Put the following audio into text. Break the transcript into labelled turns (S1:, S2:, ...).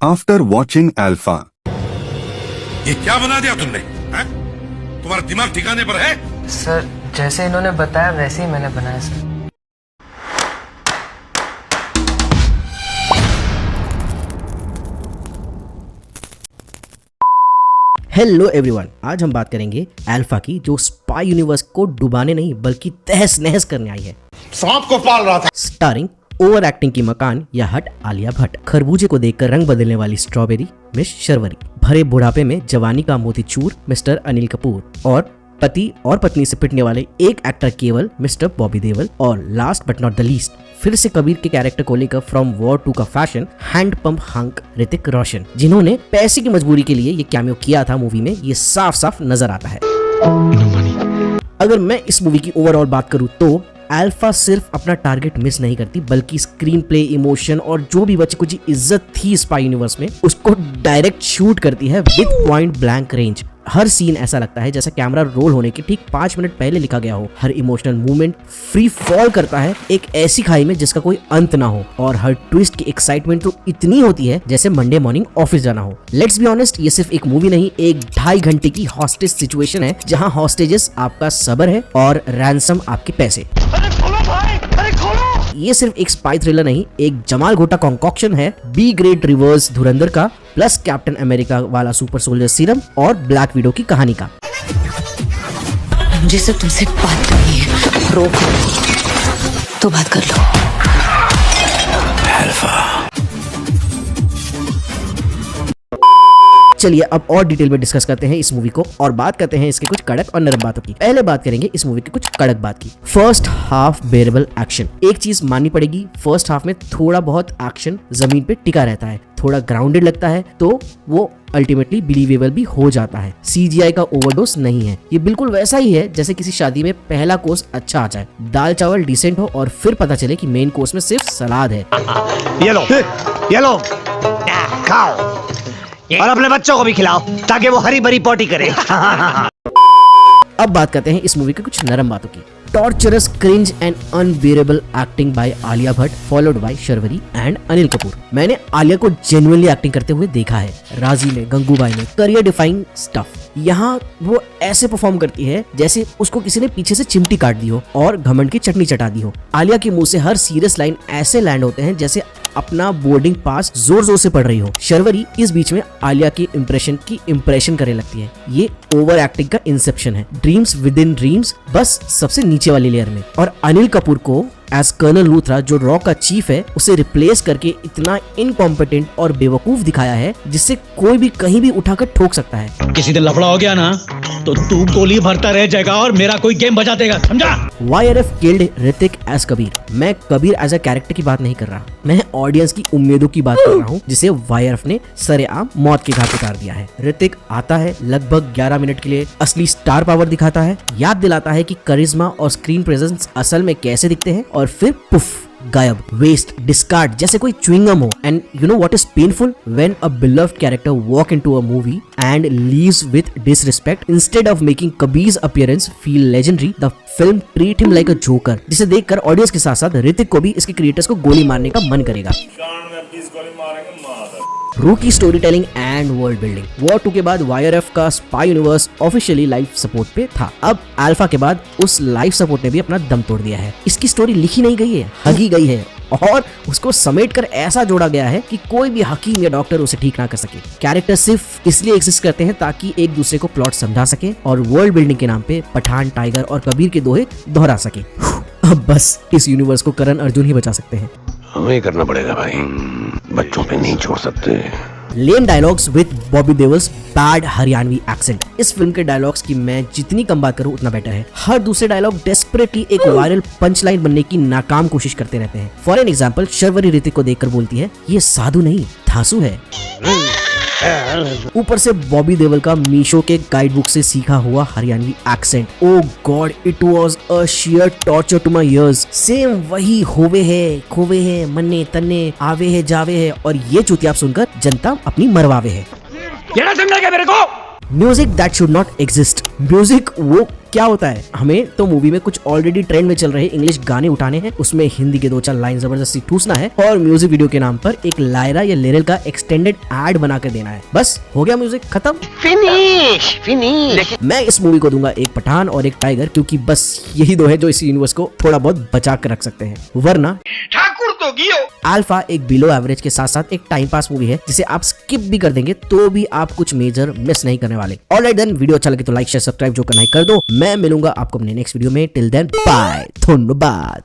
S1: After watching Alpha.
S2: ये क्या बना दिया तुमने? हैं? तुम्हारा दिमाग ठिकाने पर है?
S3: सर जैसे इन्होंने बताया वैसे ही मैंने बनाया सर।
S4: हेलो एवरीवन, आज हम बात करेंगे अल्फा की, जो स्पाई यूनिवर्स को डुबाने नहीं बल्कि तहस नहस करने आई है।
S2: सांप को पाल रहा था।
S4: स्टारिंग ओवर एक्टिंग की मकान या हट आलिया भट्ट, खरबूजे को देखकर रंग बदलने वाली स्ट्रॉबेरी मिस शर्वरी, भरे बुढ़ापे में जवानी का मोतीचूर मिस्टर अनिल कपूर, और पति और पत्नी से पिटने वाले एक एक्टर केवल मिस्टर बॉबी देओल, और last but not the least फिर से कबीर के कैरेक्टर को लेकर फ्रॉम वॉर टू का fashion hand pump hunk Hrithik Roshan, जिन्होंने पैसे की मजबूरी के लिए ये कैमियो किया था मूवी में, ये साफ साफ नजर आता है। अगर मैं इस मूवी की ओवरऑल बात करूं तो अल्फा सिर्फ अपना टारगेट मिस नहीं करती, बल्कि स्क्रीन प्ले, इमोशन और जो भी बचे कुछ इज्जत थी स्पाई यूनिवर्स में, उसको डायरेक्ट शूट करती है विद पॉइंट ब्लैंक रेंज। हर सीन ऐसा लगता है जैसा कैमरा रोल होने के ठीक 5 मिनट पहले लिखा गया हो। हर इमोशनल मूवमेंट फ्री फॉल करता है एक ऐसी खाई में जिसका कोई अंत ना हो, और हर ट्विस्ट की एक्साइटमेंट तो इतनी होती है जैसे मंडे मॉर्निंग ऑफिस जाना हो। लेट्स बी ऑनेस्ट, ये सिर्फ एक मूवी नहीं, एक 2.5 घंटे की हॉस्टेज सिचुएशन है, जहां हॉस्टेजेस आपका सबर है और रैंसम आपके पैसे। ये सिर्फ एक स्पाई थ्रिलर नहीं, एक जमाल घोटा कॉन्कॉक्शन है बी ग्रेड रिवर्स धुरंधर का, प्लस कैप्टन अमेरिका वाला सुपर सोल्जर सीरम और ब्लैक विडो की कहानी का।
S5: मुझे सिर्फ तुमसे बात करनी है, रोक तो बात कर लो।
S4: चलिए अब और डिटेल में डिस्कस करते हैं इस मूवी को और बात करते हैं इसके कुछ कड़क और नरम बातों की। पहले बात करेंगे इस मूवी की कुछ कड़क बात की। First half बेरेबल action. एक चीज माननी पड़ेगी, फर्स्ट हाफ में थोड़ा बहुत एक्शन जमीन पे टिका रहता है, थोड़ा ग्राउंडेड लगता है, तो वो अल्टीमेटली बिलीवेबल भी हो जाता है। CGI का ओवरडोज नहीं है, ये बिल्कुल वैसा ही है जैसे किसी शादी में पहला कोर्स अच्छा आ जाए, दाल चावल डिसेंट हो और फिर पता चले कि मेन कोर्स में सिर्फ सलाद है।
S6: ये लो खाओ और अपने बच्चों को भी खिलाओ ताकि वो हरी भरी पोटी करे।
S4: अब बात करते हैं इस मूवी के कुछ नरम बातों की। Torturers, cringe and unbearable acting by Alia Bhatt followed by Sharvari and Anil Kapoor. मैंने आलिया को जेन्युइनली एक्टिंग करते हुए देखा है, राजी में, गंगूबाई में, करियर डिफाइनिंग स्टफ। यहाँ वो ऐसे परफॉर्म करती है जैसे उसको किसी ने पीछे से चिमटी काट दी हो और घमंड की चटनी चटा दी हो। आलिया के मुंह से हर सीरियस लाइन ऐसे लैंड होते हैं जैसे अपना बोर्डिंग पास जोर जोर से पढ़ रही हो। शर्वरी इस बीच में आलिया की इम्प्रेशन करने लगती है। ये ओवर एक्टिंग का इंसेप्शन है, ड्रीम्स विद इन ड्रीम्स, बस सबसे नीचे वाली लेयर में। और अनिल कपूर को एज कर्नल लूथरा, जो रॉ का चीफ है, उसे रिप्लेस करके इतना इनकॉम्पिटेंट और बेवकूफ दिखाया है जिससे कोई भी कहीं भी उठाकर ठोक सकता है।
S6: किसी दिन लफड़ा हो गया ना तो तू गोली भरता रह जाएगा और मेरा कोई गेम बजा देगा, समझा?
S4: YRF killed Hrithik as Kabir. मैं कबीर एज अ कैरेक्टर की बात नहीं कर रहा, मैं ऑडियंस की उम्मीदों की बात कर रहा हूँ, जिसे YRF ने सरेआम मौत के घाट उतार दिया है। ऋतिक आता है, लगभग 11 मिनट के लिए असली स्टार पावर दिखाता है, याद दिलाता है कि करिश्मा और स्क्रीन प्रेजेंस असल में कैसे दिखते हैं, और फिर पुफ, गायब, वेस्ट, डिस्कार्ड जैसे कोई च्युइंगम हो। And you know what is painful? When a beloved character walk into a movie and leaves with disrespect instead of making Kabir's appearance feel legendary, the film treat him like a joker, जिसे देखकर audience के साथ साथ ऋतिक को भी इसके creators को गोली मारने का मन करेगा। रूकी story telling and world building. War 2 के बाद YRF का spy universe officially life support पे था। अब अल्फा के बाद उस लाइफ सपोर्ट ने भी अपना दम तोड़ दिया है। इसकी स्टोरी लिखी नहीं गई है, हगी गई है, और उसको समेटकर ऐसा जोड़ा गया है कि कोई भी हकीम या डॉक्टर उसे ठीक ना कर सके। कैरेक्टर सिर्फ इसलिए एग्जिस्ट करते हैं ताकि एक दूसरे को प्लॉट समझा सके और वर्ल्ड बिल्डिंग के नाम पे पठान, टाइगर और कबीर के दोहे दोहरा सके। अब बस इस यूनिवर्स को करण अर्जुन ही बचा सकते हैं।
S2: हमें करना पड़ेगा भाई, बच्चों पे नहीं छोड़ सकते।
S4: Lame dialogues with Bobby Deol's bad Haryanvi accent. इस फिल्म के डायलॉग्स की मैं जितनी कम बात करूं उतना बेटर है। हर दूसरे डायलॉग डेस्परेटली एक वायरल पंच लाइन बनने की नाकाम कोशिश करते रहते हैं। For an example, Sharvari Hrithik को देखकर बोलती है, ये साधु नहीं धांसू है। ऊपर से बॉबी देओल का मीशो के गाइड बुक से सीखा हुआ Haryanvi accent. Oh God, it was a sheer torture to my ears. Same वही होवे है, खोवे है, मन्ने तन्ने, आवे है, जावे है, और ये चुतियाप सुनकर जनता अपनी मरवावे है।
S6: ये ना समझा क्या मेरे को?
S4: Music that should not exist. Music वो क्या होता है, हमें तो मूवी में कुछ ऑलरेडी ट्रेंड में चल रहे इंग्लिश गाने उठाने हैं, उसमें हिंदी के 2-4 लाइन जबरदस्ती ठूसना है और म्यूजिक वीडियो के नाम पर एक लायरा या लिरिल का एक्सटेंडेड एड बना कर देना है। बस हो गया म्यूजिक खत्म, फिनिश। मैं इस मूवी को दूंगा एक पठान और एक टाइगर, क्योंकि बस यही दो है जो इस यूनिवर्स को थोड़ा बहुत बचा कर रख सकते हैं, वरना अल्फा एक बिलो एवरेज के साथ साथ एक टाइम पास मूवी है जिसे आप स्किप भी कर देंगे तो भी आप कुछ मेजर मिस नहीं करने वाले। ऑलराइट देन, वीडियो अच्छा लगे तो लाइक शेयर सब्सक्राइब जो करना है कर दो। मैं मिलूंगा आपको अपने नेक्स्ट वीडियो में। टिल देन बाय, धन्यवाद।